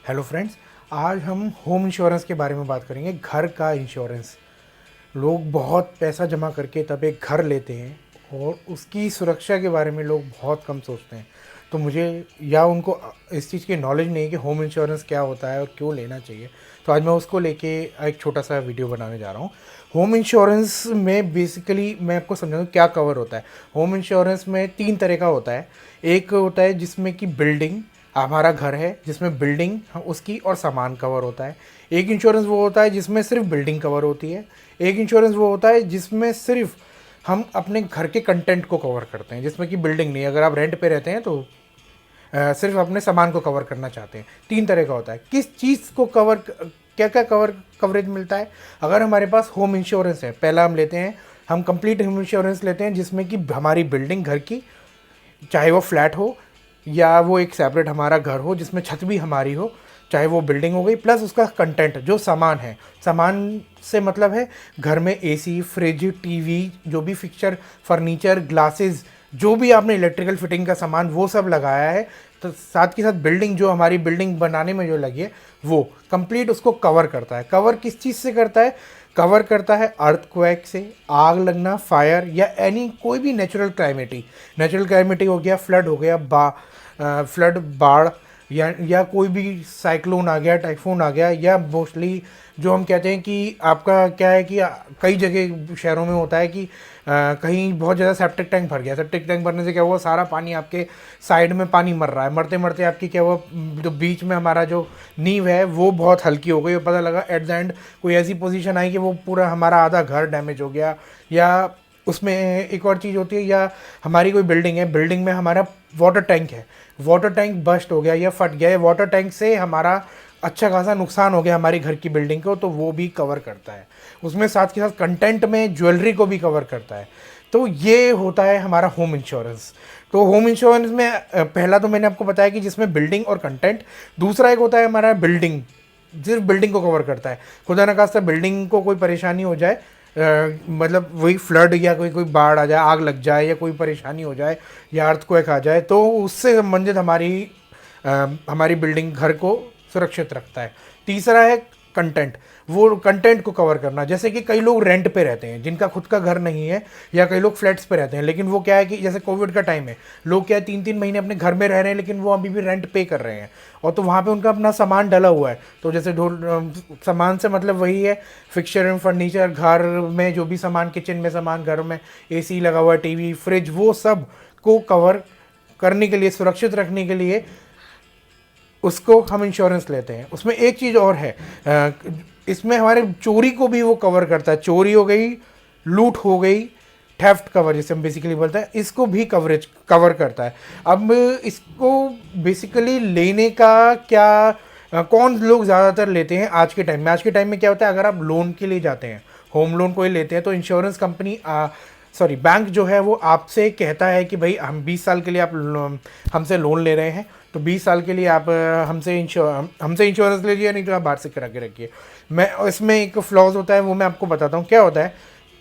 Hello friends, आज हम home insurance के बारे में बात करेंगे। घर का इंश्योरेंस। लोग बहुत पैसा जमा करके तब एक घर लेते हैं और उसकी सुरक्षा के बारे में लोग बहुत कम सोचते हैं। तो मुझे या उनको इस चीज़ की नॉलेज नहीं है कि होम इंश्योरेंस क्या होता है और क्यों लेना चाहिए। तो आज मैं उसको लेके एक छोटा सा वीडियो बनाने जा रहा हूँ। होम इंश्योरेंस में बेसिकली मैं आपको समझाऊँ क्या कवर होता है। होम इंश्योरेंस में 3 तरह का होता है। एक होता है जिसमें कि बिल्डिंग, हमारा घर है जिसमें बिल्डिंग उसकी और सामान कवर होता है। एक इंश्योरेंस वो होता है जिसमें सिर्फ बिल्डिंग कवर होती है। एक इंश्योरेंस वो होता है जिसमें सिर्फ हम अपने घर के कंटेंट को कवर करते हैं, जिसमें कि बिल्डिंग नहीं, अगर आप रेंट पे रहते हैं तो सिर्फ अपने सामान को कवर करना चाहते हैं। 3 तरह का होता है। किस चीज़ को कवर, क्या क्या कवरेज मिलता है अगर हमारे पास होम इंश्योरेंस है। पहला हम लेते हैं, हम कंप्लीट होम इंश्योरेंस लेते हैं जिसमें कि हमारी बिल्डिंग, घर की, चाहे वो फ्लैट हो या वो एक सेपरेट हमारा घर हो जिसमें छत भी हमारी हो, चाहे वो बिल्डिंग हो गई, प्लस उसका कंटेंट जो सामान है। सामान से मतलब है घर में एसी, फ्रिज, टीवी, जो भी फिक्चर, फर्नीचर, ग्लासेस, जो भी आपने इलेक्ट्रिकल फिटिंग का सामान वो सब लगाया है। तो साथ के साथ बिल्डिंग, जो हमारी बिल्डिंग बनाने में जो लगी है, वो कंप्लीट उसको कवर करता है। कवर किस चीज़ से करता है? कवर करता है अर्थक्वेक से, आग लगना, फायर या एनी कोई भी नेचुरल क्लाइमेटी हो गया, फ्लड हो गया, फ्लड, बाढ़, या कोई भी साइक्लोन आ गया, टाइफून आ गया, या मोस्टली जो हम कहते हैं कि आपका क्या है कि कई जगह शहरों में होता है कि कहीं बहुत ज़्यादा सेप्टिक टैंक भर गया। सेप्टिक टैंक भरने से क्या हुआ, सारा पानी आपके साइड में पानी मर रहा है। मरते मरते आपकी क्या हुआ, जो बीच में हमारा जो नींव है वो बहुत हल्की हो गई और पता लगा एट द एंड कोई ऐसी पोजीशन आई कि वो पूरा हमारा आधा घर डैमेज हो गया। या उसमें एक और चीज़ होती है, या हमारी कोई बिल्डिंग है, बिल्डिंग में हमारा वाटर टैंक है, वाटर टैंक बस्ट हो गया या फट गया, या वाटर टैंक से हमारा अच्छा खासा नुकसान हो गया हमारी घर की बिल्डिंग को, तो वो भी कवर करता है। उसमें साथ के साथ कंटेंट में ज्वेलरी को भी कवर करता है। तो ये होता है हमारा होम इंश्योरेंस। तो होम इंश्योरेंस में पहला तो मैंने आपको बताया कि जिसमें बिल्डिंग और कंटेंट। दूसरा एक होता है हमारा बिल्डिंग, सिर्फ बिल्डिंग को कवर करता है। खुदा न खास्ता बिल्डिंग को कोई परेशानी हो जाए, मतलब वही फ्लड या कोई कोई बाढ़ आ जाए, आग लग जाए, या कोई परेशानी हो जाए, या अर्थक्वेक आ जाए, तो उससे संबंधित हमारी बिल्डिंग, घर को सुरक्षित रखता है। तीसरा है कंटेंट, वो कंटेंट को कवर करना। जैसे कि कई लोग रेंट पे रहते हैं जिनका खुद का घर नहीं है, या कई लोग फ्लैट्स पे रहते हैं, लेकिन वो क्या है कि जैसे कोविड का टाइम है, लोग क्या है 3-3 महीने अपने घर में रह रहे हैं, लेकिन वो अभी भी रेंट पे कर रहे हैं, और तो वहाँ पे उनका अपना सामान डला हुआ है। तो जैसे सामान से मतलब वही है, फिक्चर एंड फर्नीचर, घर में जो भी सामान, किचन में सामान, घर में एसी लगा हुआ है, टीवी, फ्रिज, वो सब को कवर करने के लिए, सुरक्षित रखने के लिए उसको हम इंश्योरेंस लेते हैं। उसमें एक चीज़ और है, इसमें हमारे चोरी को भी वो कवर करता है। चोरी हो गई, लूट हो गई, थेफ्ट कवर जिसे हम बेसिकली बोलते हैं, इसको भी कवर करता है। अब इसको बेसिकली लेने का क्या, कौन लोग ज़्यादातर लेते हैं आज के टाइम में? आज के टाइम में क्या होता है, अगर आप लोन के लिए जाते हैं, होम लोन कोई लेते हैं, तो इंश्योरेंस कंपनी, सॉरी बैंक जो है वो आपसे कहता है कि भाई हम 20 साल के लिए आप हमसे लोन ले रहे हैं, तो 20 साल के लिए आप हमसे इंश्योरेंस लीजिए, नहीं तो आप बाहर से करा के रखिए। मैं इसमें एक फ्लॉज होता है, वो मैं आपको बताता हूँ क्या होता है।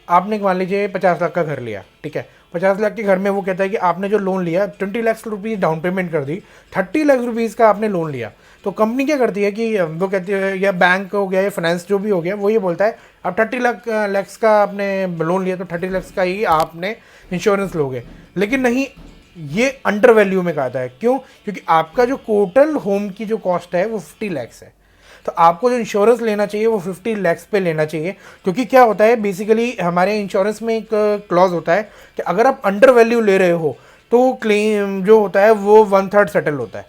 आपने मान लीजिए 50 लाख का घर लिया, ठीक है। 50 लाख के घर में वो कहता है कि आपने जो लोन लिया, 20 लाख रुपीज़ डाउन पेमेंट कर दी, 30 लाख रुपीज़ का आपने लोन लिया। तो कंपनी क्या करती है कि वो कहती है, या बैंक हो गया या फाइनेंस जो भी हो गया, वो ये बोलता है अब 30 लाख का आपने लोन लिया तो 30 लाख का ही आपने इंश्योरेंस लोगे। लेकिन नहीं, ये अंडर वैल्यू में कहता है। क्यों? क्योंकि आपका जो टोटल होम की जो कॉस्ट है वो 50 लाख है, तो आपको जो इंश्योरेंस लेना चाहिए वो 50 लाख पे लेना चाहिए। क्योंकि क्या होता है, बेसिकली हमारे इंश्योरेंस में एक क्लॉज होता है कि अगर आप अंडर वैल्यू ले रहे हो तो क्लेम जो होता है वो 1/3 सेटल होता है,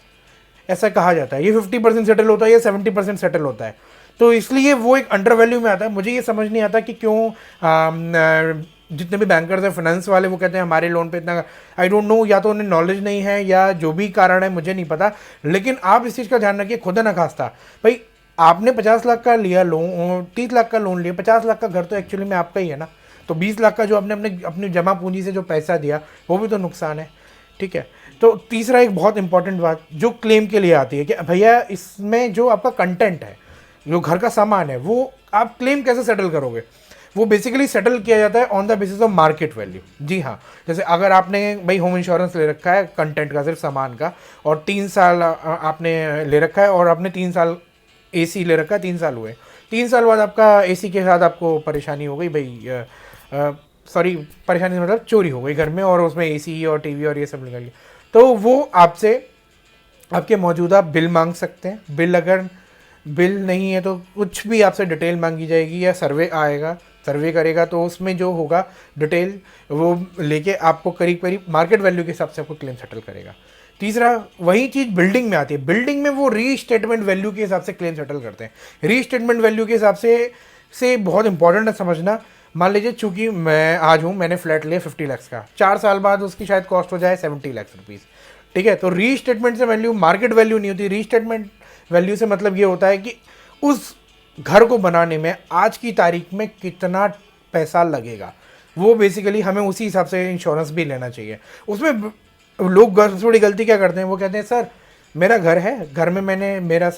ऐसा कहा जाता है। ये 50% सेटल होता है या 70% सेटल होता है, तो इसलिए वो एक अंडर वैल्यू में आता है। मुझे ये समझ नहीं आता कि क्यों जितने भी बैंकर्स हैं, फाइनेंस वाले, वो कहते हैं हमारे लोन पे इतना, आई डोंट नो, या तो उन्हें नॉलेज नहीं है या जो भी कारण है मुझे नहीं पता। लेकिन आप इस चीज़ का ध्यान रखिए, खुदा न खास्ता भाई आपने 50 लाख का लिया लोन, 30 लाख का लोन लिया, 50 लाख का घर तो एक्चुअली में आपका ही है ना। तो 20 लाख का जो आपने अपनी जमा पूंजी से जो पैसा दिया वो भी तो नुकसान है, ठीक है। तो तीसरा एक बहुत इंपॉर्टेंट बात जो क्लेम के लिए आती है कि भैया इसमें जो आपका कंटेंट है, जो घर का सामान है, वो आप क्लेम कैसे सेटल करोगे? वो बेसिकली सेटल किया जाता है on the basis of market value. जी हाँ, जैसे अगर आपने भाई होम इंश्योरेंस ले रखा है कंटेंट का, सिर्फ सामान का, और 3 साल आपने ले रखा है और आपने 3 साल एसी ले रखा है, 3 साल हुए, 3 साल बाद आपका एसी के साथ आपको परेशानी हो गई भाई, सॉरी परेशानी मतलब चोरी हो गई घर में और उसमें एसी और टीवी और ये सब निकल गया, तो वो आपसे आपके मौजूदा बिल मांग सकते हैं। बिल अगर बिल नहीं है तो कुछ भी आपसे डिटेल मांगी जाएगी या सर्वे आएगा, सर्वे करेगा तो उसमें जो होगा डिटेल वो लेके आपको करीब करीब मार्केट वैल्यू के हिसाब से आपको क्लेम सेटल करेगा। तीसरा वही चीज़ बिल्डिंग में आती है। बिल्डिंग में वो रीस्टेटमेंट वैल्यू के हिसाब से क्लेम सेटल करते हैं। रीस्टेटमेंट वैल्यू के हिसाब से बहुत इंपॉर्टेंट है समझना। मान लीजिए चूंकि मैं आज हूँ, मैंने फ्लैट लिया 50 लाख का, 4 साल बाद उसकी शायद कॉस्ट हो जाए 70 लाख रुपीज़, ठीक है। तो रीस्टेटमेंट से वैल्यू मार्केट वैल्यू नहीं होती। रीस्टेटमेंट वैल्यू से मतलब ये होता है कि उस घर को बनाने में आज की तारीख में कितना पैसा लगेगा, वो बेसिकली हमें उसी हिसाब से इंश्योरेंस भी लेना चाहिए। उसमें लोग थोड़ी गलती क्या करते हैं, वो कहते हैं सर मेरा घर है, घर में मैंने मेरा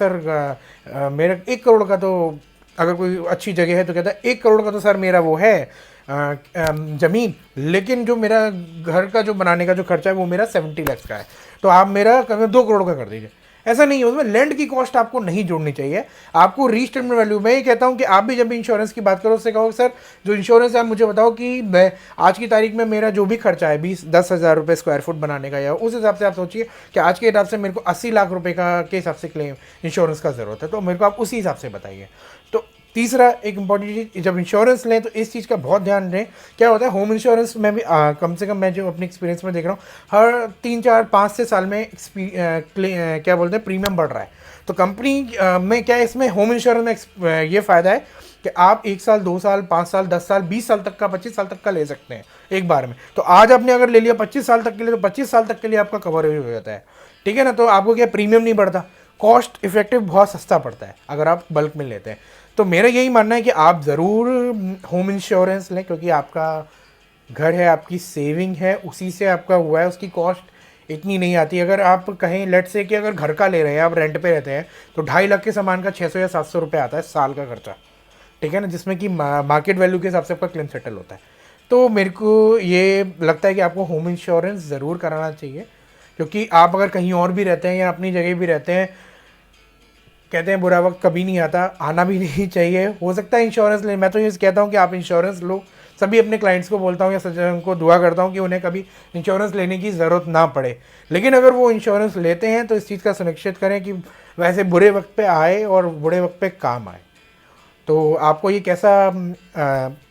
मेरा 1 करोड़ का, तो अगर कोई अच्छी जगह है तो कहता है 1 करोड़ का तो सर मेरा वो है ज़मीन, लेकिन जो मेरा घर का जो बनाने का जो खर्चा है वो मेरा 70 लाख का है, तो आप मेरा 2 करोड़ का कर दीजिए। ऐसा नहीं है, उसमें लैंड की कॉस्ट आपको नहीं जोड़नी चाहिए। आपको रीस्टेटमेंट वैल्यू, मैं ये कहता हूँ कि आप भी जब भी इंश्योरेंस की बात करो उससे कहो सर जो इंश्योरेंस है आप मुझे बताओ कि मैं आज की तारीख में मेरा जो भी खर्चा है 10 हज़ार रुपये स्क्वायर फुट बनाने का, या उस हिसाब से आप सोचिए कि आज के हिसाब से मेरे को 80 लाख रुपये के हिसाब से क्लेम इंश्योरेंस का ज़रूरत है, तो मेरे को आप उसी हिसाब से बताइए। तो तीसरा एक इंपॉर्टेंट चीज़, जब इंश्योरेंस लें तो इस चीज़ का बहुत ध्यान दें। क्या होता है होम इंश्योरेंस में भी कम से कम मैं जो अपने एक्सपीरियंस में देख रहा हूँ, हर 3 4 5 साल में क्या बोलते हैं प्रीमियम बढ़ रहा है। तो कंपनी में क्या है, इसमें होम इंश्योरेंस में ये फ़ायदा है कि आप 1 साल 2 साल 5 साल 10 साल 20 साल तक का 25 साल तक का ले सकते हैं एक बार में। तो आज आपने अगर ले लिया 25 साल तक के लिए, तो 25 साल तक के लिए आपका कवरेज हो जाता है, ठीक है ना। तो आपको क्या प्रीमियम नहीं बढ़ता, कॉस्ट इफेक्टिव बहुत सस्ता पड़ता है अगर आप बल्क में लेते हैं। तो मेरा यही मानना है कि आप ज़रूर होम इंश्योरेंस लें, क्योंकि आपका घर है, आपकी सेविंग है, उसी से आपका हुआ है, उसकी कॉस्ट इतनी नहीं आती। अगर आप कहें लेट से कि अगर घर का ले रहे हैं, आप रेंट पे रहते हैं, तो 2.5 लाख के सामान का 600 या 700 रुपये आता है साल का खर्चा, ठीक है ना, जिसमें कि मार्केट वैल्यू के हिसाब से आपका क्लेम सेटल होता है। तो मेरे को ये लगता है कि आपको होम इंश्योरेंस ज़रूर कराना चाहिए, क्योंकि आप अगर कहीं और भी रहते हैं या अपनी जगह भी रहते हैं, कहते हैं बुरा वक्त कभी नहीं आता, आना भी नहीं चाहिए। हो सकता है इंश्योरेंस ले, मैं तो ये कहता हूँ कि आप इंश्योरेंस लो। सभी अपने क्लाइंट्स को बोलता हूँ या सज्जन को दुआ करता हूँ कि उन्हें कभी इंश्योरेंस लेने की ज़रूरत ना पड़े, लेकिन अगर वो इंश्योरेंस लेते हैं तो इस चीज़ का सुनिश्चित करें कि वैसे बुरे वक्त पे आए और बुरे वक्त पे काम आए। तो आपको ये कैसा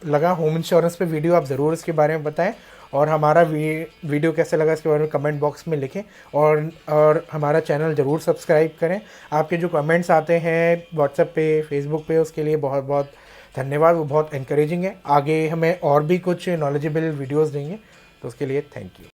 लगा होम इंश्योरेंस पे वीडियो, आप ज़रूर इसके बारे में बताएं, और हमारा वीडियो कैसे लगा इसके बारे में कमेंट बॉक्स में लिखें, और हमारा चैनल ज़रूर सब्सक्राइब करें। आपके जो कमेंट्स आते हैं व्हाट्सएप पे, फेसबुक पे, उसके लिए बहुत बहुत धन्यवाद, वो बहुत इनकरेजिंग है। आगे हमें और भी कुछ नॉलेजेबल वीडियोज़ देंगे, तो उसके लिए थैंक यू।